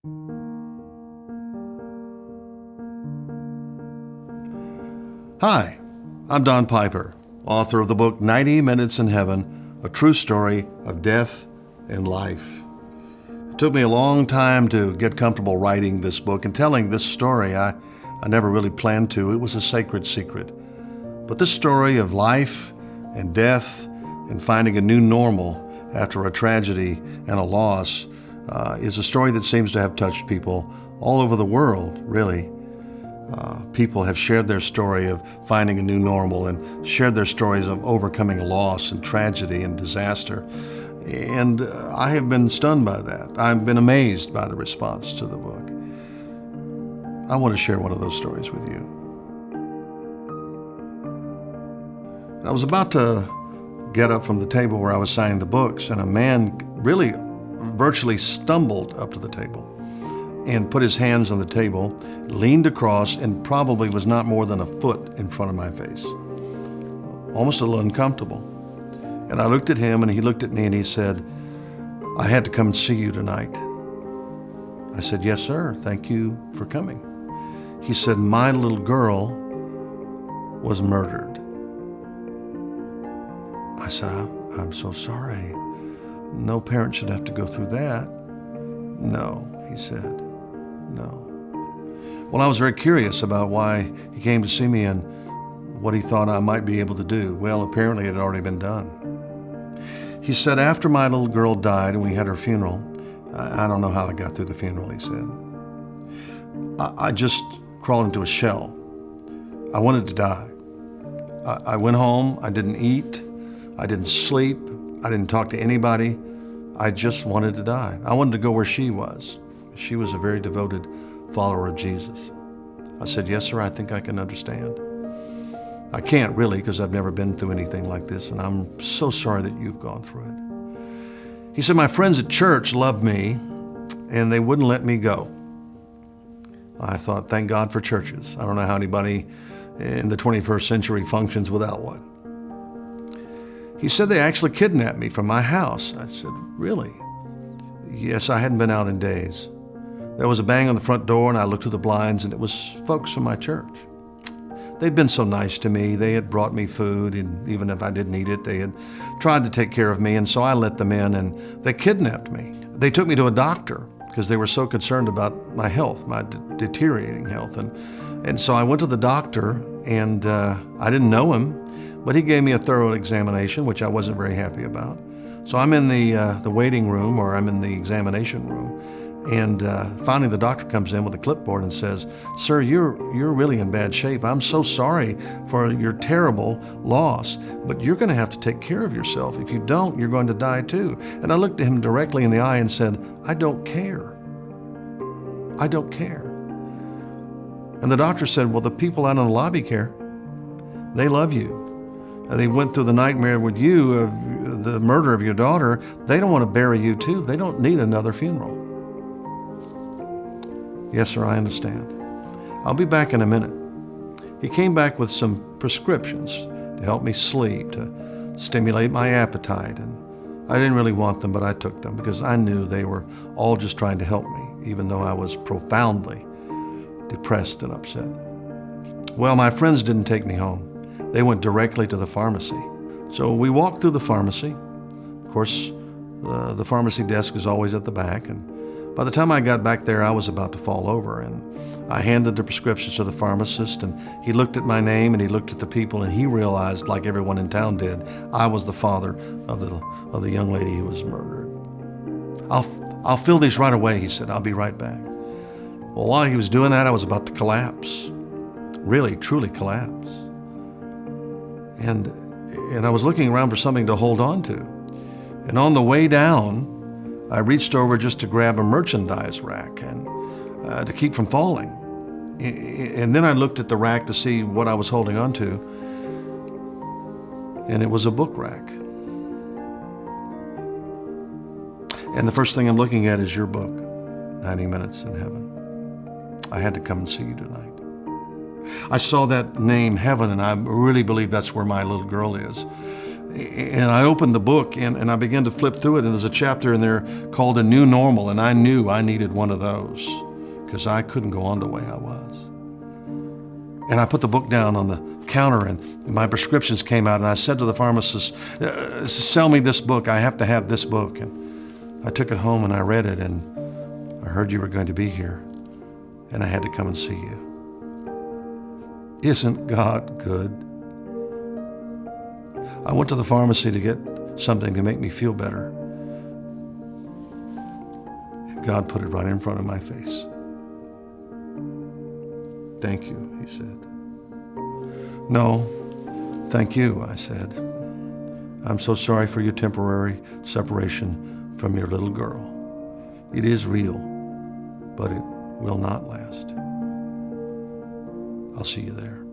Hi, I'm Don Piper, author of the book 90 Minutes in Heaven, a true story of death and life. It took me a long time to get comfortable writing this book and telling this story. I never really planned to. It was a sacred secret. But this story of life and death and finding a new normal after a tragedy and a loss is a story that seems to have touched people all over the world, really. People have shared their story of finding a new normal and shared their stories of overcoming loss and tragedy and disaster. And I have been stunned by that. I've been amazed by the response to the book. I want to share one of those stories with you. I was about to get up from the table where I was signing the books, and a man really virtually stumbled up to the table and put his hands on the table, leaned across, and probably was not more than a foot in front of my face. Almost a little uncomfortable. And I looked at him, and he looked at me, and he said, "I had to come and see you tonight." I said, "Yes, sir. Thank you for coming." He said, "My little girl was murdered." I said, I'm so sorry. No parent should have to go through that." "No," he said. "No." Well, I was very curious about why he came to see me and what he thought I might be able to do. Well, apparently it had already been done. He said, "After my little girl died and we had her funeral," I don't know how I got through the funeral, he said, I just crawled into a shell. I wanted to die. I went home. I didn't eat. I didn't sleep. I didn't talk to anybody. I just wanted to die. I wanted to go where she was. She was a very devoted follower of Jesus. I said, "Yes, sir, I think I can understand." I can't really, because I've never been through anything like this, and I'm so sorry that you've gone through it. He said, "My friends at church loved me, and they wouldn't let me go." I thought, thank God for churches. I don't know how anybody in the 21st century functions without one. He said they actually kidnapped me from my house. I said, "Really?" Yes, I hadn't been out in days. There was a bang on the front door, and I looked through the blinds, and it was folks from my church. They'd been so nice to me. They had brought me food, and even if I didn't eat it, they had tried to take care of me, and so I let them in, and they kidnapped me. They took me to a doctor because they were so concerned about my health, my deteriorating health. And so I went to the doctor, and I didn't know him, but he gave me a thorough examination, which I wasn't very happy about. So I'm in the waiting room, or I'm in the examination room, and finally the doctor comes in with a clipboard and says, "Sir, you're really in bad shape. I'm so sorry for your terrible loss, but you're going to have to take care of yourself. If you don't, you're going to die too." And I looked at him directly in the eye and said, "I don't care. I don't care." And the doctor said, "Well, the people out in the lobby care. They love you. They went through the nightmare with you of the murder of your daughter. They don't want to bury you too. They don't need another funeral." "Yes, sir, I understand. I'll be back in a minute." He came back with some prescriptions to help me sleep, to stimulate my appetite. And I didn't really want them, but I took them because I knew they were all just trying to help me, even though I was profoundly depressed and upset. Well, my friends didn't take me home. They went directly to the pharmacy. So we walked through the pharmacy. Of course, the pharmacy desk is always at the back. And by the time I got back there, I was about to fall over. And I handed the prescriptions to the pharmacist, and he looked at my name, and he looked at the people, and he realized, like everyone in town did, I was the father of the young lady who was murdered. I'll fill these right away," he said. "I'll be right back." Well, while he was doing that, I was about to collapse. Really, truly collapse. And I was looking around for something to hold on to. And on the way down, I reached over just to grab a merchandise rack and to keep from falling. And then I looked at the rack to see what I was holding on to, and it was a book rack. And the first thing I'm looking at is your book, 90 Minutes in Heaven. I had to come and see you tonight. I saw that name, Heaven, and I really believe that's where my little girl is. And I opened the book and I began to flip through it, and there's a chapter in there called A New Normal, and I knew I needed one of those because I couldn't go on the way I was. And I put the book down on the counter, and my prescriptions came out, and I said to the pharmacist, sell me this book. I have to have this book. And I took it home and I read it, and I heard you were going to be here, and I had to come and see you. Isn't God good? I went to the pharmacy to get something to make me feel better, and God put it right in front of my face. Thank you, he said. No, thank you, I said. I'm so sorry for your temporary separation from your little girl. It is real, but it will not last. I'll see you there.